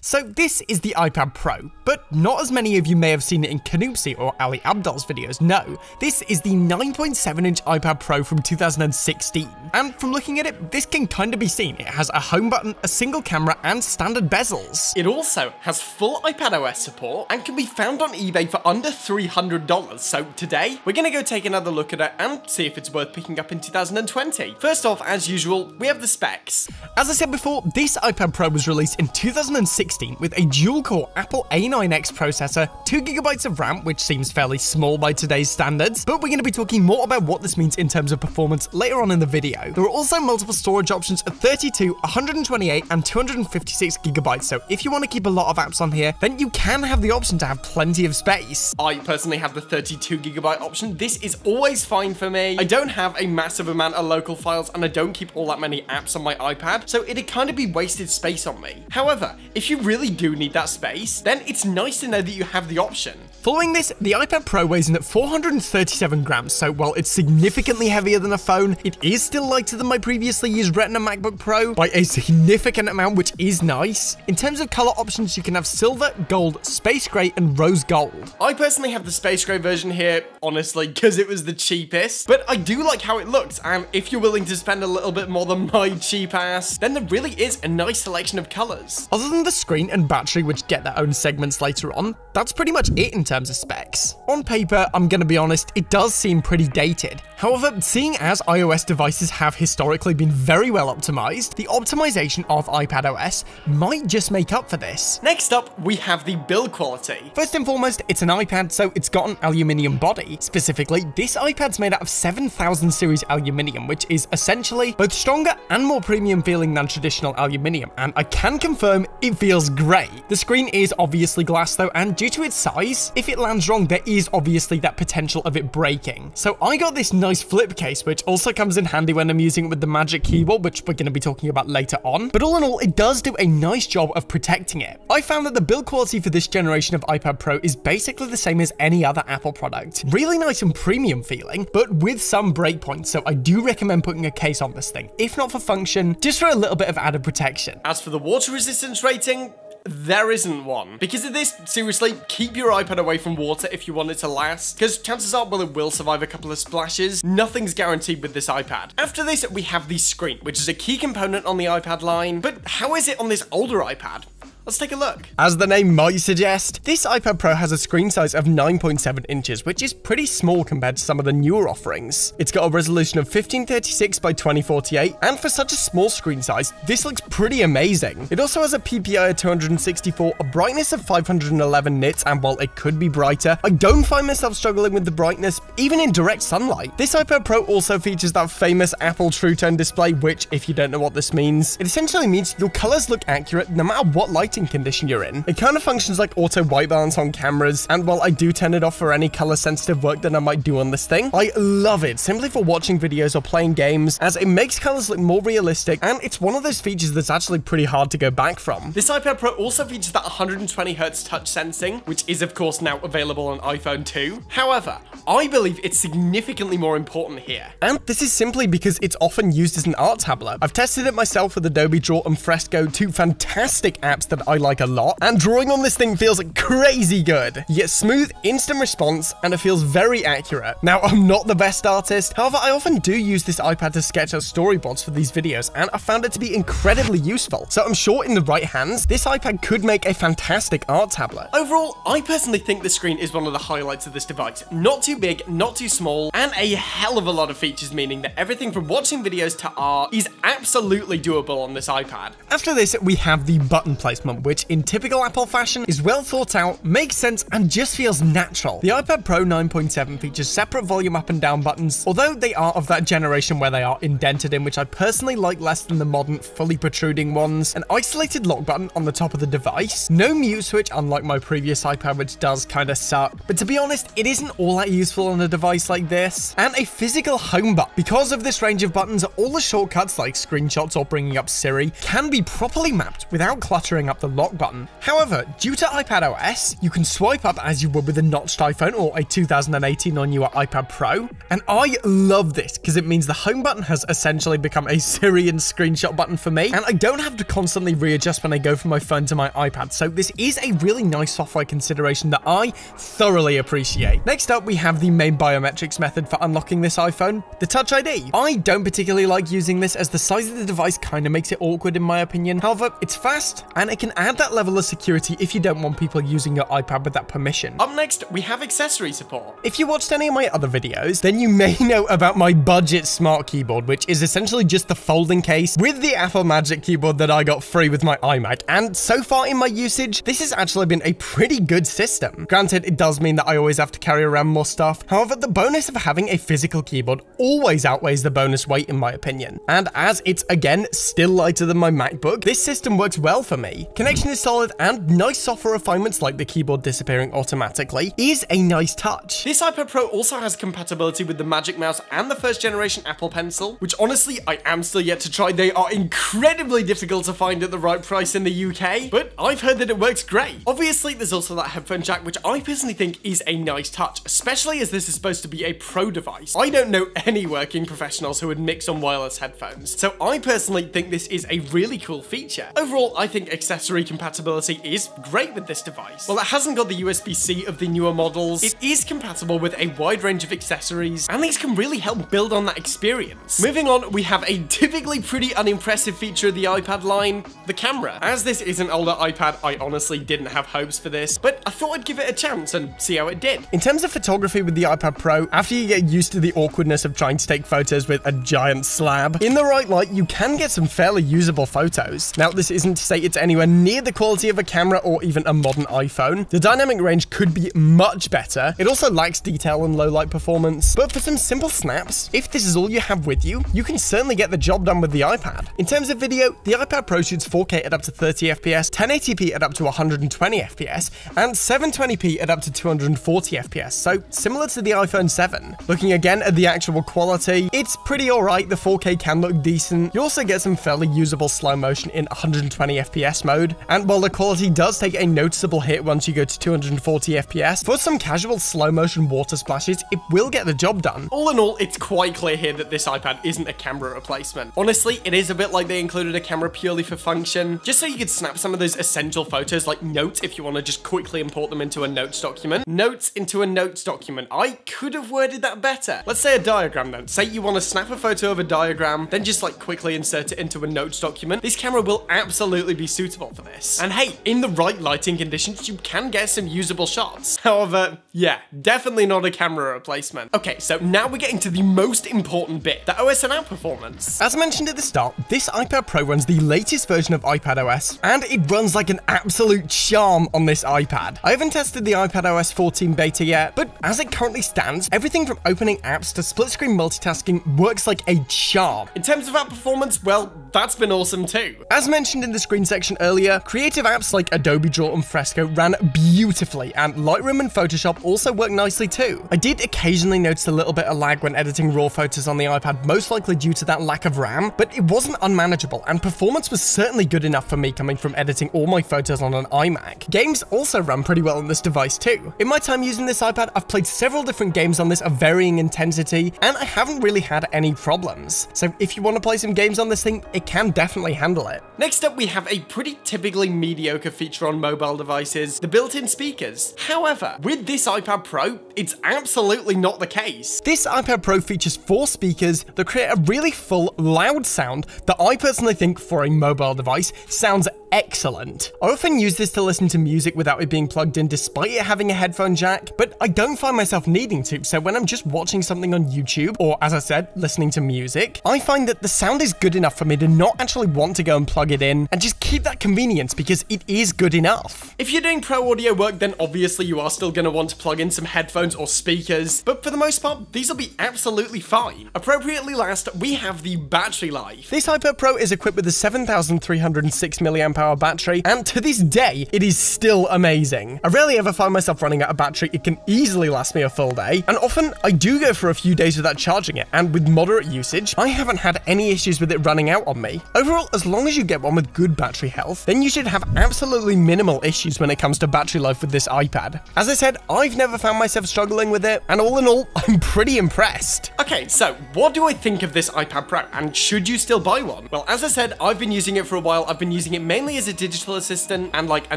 So this is the iPad Pro, but not as many of you may have seen it in Canoopsy or Ali Abdal's videos. No, this is the 9.7-inch iPad Pro from 2016. And from looking at it, this can kind of be seen. It has a home button, a single camera, and standard bezels. It also has full iPadOS support and can be found on eBay for under $300. So today, we're going to go take another look at it and see if it's worth picking up in 2020. First off, as usual, we have the specs. As I said before, this iPad Pro was released in 2016 with a dual-core Apple A9X processor, 2GB of RAM, which seems fairly small by today's standards, but we're going to be talking more about what this means in terms of performance later on in the video. There are also multiple storage options of 32, 128, and 256GB, so if you want to keep a lot of apps on here, then you can have the option to have plenty of space. I personally have the 32GB option. This is always fine for me. I don't have a massive amount of local files, and I don't keep all that many apps on my iPad, so it'd kind of be wasted space on me. However, if you really do need that space, then it's nice to know that you have the option. Following this, the iPad Pro weighs in at 437 grams, so while it's significantly heavier than a phone, it is still lighter than my previously used Retina MacBook Pro by a significant amount, which is nice. In terms of color options, you can have silver, gold, space gray, and rose gold. I personally have the space gray version here, honestly, because it was the cheapest, but I do like how it looks, and if you're willing to spend a little bit more than my cheap ass, then there really is a nice selection of colors. Other than the screen and battery, which get their own segments later on, that's pretty much it in terms of specs. On paper, I'm gonna be honest, it does seem pretty dated. However, seeing as iOS devices have historically been very well optimized, the optimization of iPadOS might just make up for this. Next up, we have the build quality. First and foremost, it's an iPad, so it's got an aluminium body. Specifically, this iPad's made out of 7000 series aluminium, which is essentially both stronger and more premium feeling than traditional aluminium, and I can confirm it feels great. The screen is obviously glass though, and due to its size, if it lands wrong, there is obviously that potential of it breaking. So I got this nice flip case, which also comes in handy when I'm using it with the Magic Keyboard, which we're going to be talking about later on. But all in all, it does do a nice job of protecting it. I found that the build quality for this generation of iPad Pro is basically the same as any other Apple product. Really nice and premium feeling, but with some breakpoints, so I do recommend putting a case on this thing, if not for function, just for a little bit of added protection. As for the water resistance rating, there isn't one. Because of this, seriously, keep your iPad away from water if you want it to last, because chances are, well, it will survive a couple of splashes. Nothing's guaranteed with this iPad. After this, we have the screen, which is a key component on the iPad line, but how is it on this older iPad? Let's take a look. As the name might suggest, this iPad Pro has a screen size of 9.7 inches, which is pretty small compared to some of the newer offerings. It's got a resolution of 1536 by 2048, and for such a small screen size, this looks pretty amazing. It also has a PPI of 264, a brightness of 511 nits, and while it could be brighter, I don't find myself struggling with the brightness, even in direct sunlight. This iPad Pro also features that famous Apple True Tone display, which, if you don't know what this means, it essentially means your colors look accurate no matter what lighting condition you're in. It kind of functions like auto white balance on cameras, and while I do turn it off for any color sensitive work that I might do on this thing, I love it simply for watching videos or playing games, as it makes colors look more realistic, and it's one of those features that's actually pretty hard to go back from. This iPad Pro also features that 120Hz touch sensing, which is of course now available on iPhone 2. However, I believe it's significantly more important here, and this is simply because it's often used as an art tablet. I've tested it myself with Adobe Draw and Fresco, two fantastic apps that I like a lot, and drawing on this thing feels crazy good. You get smooth, instant response, and it feels very accurate. Now, I'm not the best artist, however, I often do use this iPad to sketch out storyboards for these videos, and I found it to be incredibly useful. So I'm sure in the right hands, this iPad could make a fantastic art tablet. Overall, I personally think the screen is one of the highlights of this device. Not too big, not too small, and a hell of a lot of features, meaning that everything from watching videos to art is absolutely doable on this iPad. After this, we have the button placement, which in typical Apple fashion is well thought out, makes sense, and just feels natural. The iPad Pro 9.7 features separate volume up and down buttons, although they are of that generation where they are indented in, which I personally like less than the modern fully protruding ones. An isolated lock button on the top of the device, no mute switch unlike my previous iPad, which does kind of suck, but to be honest, it isn't all that useful on a device like this, and a physical home button. Because of this range of buttons, all the shortcuts like screenshots or bringing up Siri can be properly mapped without cluttering up tap the lock button. However, due to iPadOS, you can swipe up as you would with a notched iPhone or a 2018 or newer iPad Pro. And I love this because it means the home button has essentially become a Syrian screenshot button for me, and I don't have to constantly readjust when I go from my phone to my iPad. So this is a really nice software consideration that I thoroughly appreciate. Next up, we have the main biometrics method for unlocking this iPhone, the Touch ID. I don't particularly like using this as the size of the device kind of makes it awkward in my opinion. However, it's fast and it can add that level of security if you don't want people using your iPad without permission. Up next, we have accessory support. If you watched any of my other videos, then you may know about my budget smart keyboard, which is essentially just the folding case with the Apple Magic keyboard that I got free with my iMac. And so far in my usage, this has actually been a pretty good system. Granted, it does mean that I always have to carry around more stuff. However, the bonus of having a physical keyboard always outweighs the bonus weight in my opinion. And as it's again still lighter than my MacBook, this system works well for me. Connection is solid and nice software refinements like the keyboard disappearing automatically is a nice touch. This iPad Pro also has compatibility with the Magic Mouse and the first generation Apple Pencil, which honestly I am still yet to try. They are incredibly difficult to find at the right price in the UK, but I've heard that it works great. Obviously, there's also that headphone jack, which I personally think is a nice touch, especially as this is supposed to be a pro device. I don't know any working professionals who would mix on wireless headphones, so I personally think this is a really cool feature. Overall, I think accessory compatibility is great with this device. While it hasn't got the USB-C of the newer models, it is compatible with a wide range of accessories, and these can really help build on that experience. Moving on, we have a typically pretty unimpressive feature of the iPad line, the camera. As this is an older iPad, I honestly didn't have hopes for this, but I thought I'd give it a chance and see how it did. In terms of photography with the iPad Pro, after you get used to the awkwardness of trying to take photos with a giant slab, in the right light, you can get some fairly usable photos. Now, this isn't to say it's anywhere near the quality of a camera or even a modern iPhone. The dynamic range could be much better. It also lacks detail and low light performance, but for some simple snaps, if this is all you have with you, you can certainly get the job done with the iPad. In terms of video, the iPad Pro shoots 4K at up to 30 FPS, 1080p at up to 120 FPS, and 720p at up to 240 FPS, so similar to the iPhone 7. Looking again at the actual quality, it's pretty alright. The 4K can look decent. You also get some fairly usable slow motion in 120 FPS mode, and while the quality does take a noticeable hit once you go to 240 FPS, for some casual slow motion water splashes, it will get the job done. All in all, it's quite clear here that this iPad isn't a camera replacement. Honestly, it is a bit like they included a camera purely for function, just so you could snap some of those essential photos like notes if you want to just quickly import them into a notes document. Notes into a notes document. I could have worded that better. Let's say a diagram then. Say you want to snap a photo of a diagram, then just like quickly insert it into a notes document. This camera will absolutely be suitable for this. And hey, in the right lighting conditions, you can get some usable shots. However, yeah, definitely not a camera replacement. Okay, so now we're getting to the most important bit, the OS and app performance. As mentioned at the start, this iPad Pro runs the latest version of iPadOS, and it runs like an absolute charm on this iPad. I haven't tested the iPadOS 14 beta yet, but as it currently stands, everything from opening apps to split-screen multitasking works like a charm. In terms of app performance, well, that's been awesome too. As mentioned in the screen section earlier, creative apps like Adobe Draw and Fresco ran beautifully, and Lightroom and Photoshop also work nicely too. I did occasionally notice a little bit of lag when editing raw photos on the iPad, most likely due to that lack of RAM, but it wasn't unmanageable, and performance was certainly good enough for me coming from editing all my photos on an iMac. Games also run pretty well on this device too. In my time using this iPad, I've played several different games on this of varying intensity, and I haven't really had any problems. So if you want to play some games on this thing, it can definitely handle it. Next up, we have a pretty typically mediocre feature on mobile devices, the built-in speakers. However, with this iPad Pro, it's absolutely not the case. This iPad Pro features 4 speakers that create a really full, loud sound that I personally think for a mobile device sounds excellent. I often use this to listen to music without it being plugged in despite it having a headphone jack, but I don't find myself needing to, so when I'm just watching something on YouTube, or as I said, listening to music, I find that the sound is good enough for me to not actually want to go and plug it in, and just keep that convenience because it is good enough. If you're doing pro audio work, then obviously you are still going to want to plug in some headphones or speakers, but for the most part, these will be absolutely fine. Appropriately last, we have the battery life. This iPad Pro is equipped with a 7,306 mAh hour battery, and to this day, it is still amazing. I rarely ever find myself running out of battery. It can easily last me a full day, and often I do go for a few days without charging it, and with moderate usage, I haven't had any issues with it running out on me. Overall, as long as you get one with good battery health, then you should have absolutely minimal issues when it comes to battery life with this iPad. As I said, I've never found myself struggling with it, and all in all, I'm pretty impressed. Okay, so what do I think of this iPad Pro, and should you still buy one? Well, as I said, I've been using it for a while. I've been using it mainly as a digital assistant and like a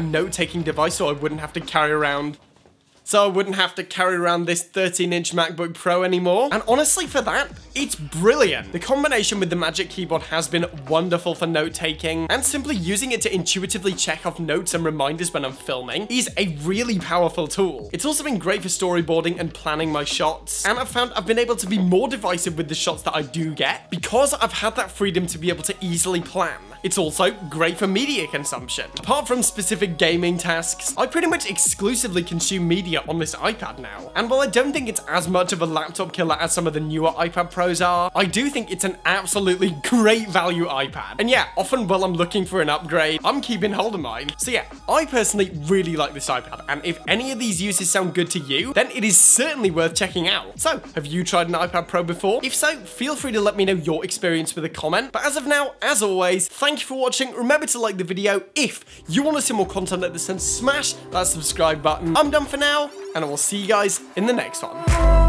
note-taking device, so I wouldn't have to carry around this 13-inch MacBook Pro anymore. And honestly, for that, it's brilliant. The combination with the Magic Keyboard has been wonderful for note-taking, and simply using it to intuitively check off notes and reminders when I'm filming is a really powerful tool. It's also been great for storyboarding and planning my shots, and I've found I've been able to be more divisive with the shots that I do get because I've had that freedom to be able to easily plan. It's also great for media consumption. Apart from specific gaming tasks, I pretty much exclusively consume media on this iPad now. And while I don't think it's as much of a laptop killer as some of the newer iPad Pros are, I do think it's an absolutely great value iPad. And yeah, often while I'm looking for an upgrade, I'm keeping hold of mine. So yeah, I personally really like this iPad, and if any of these uses sound good to you, then it is certainly worth checking out. So, have you tried an iPad Pro before? If so, feel free to let me know your experience with a comment. But as of now, as always, thank you for watching. Remember to like the video if you want to see more content like this, and smash that subscribe button. I'm done for now, and I will see you guys in the next one.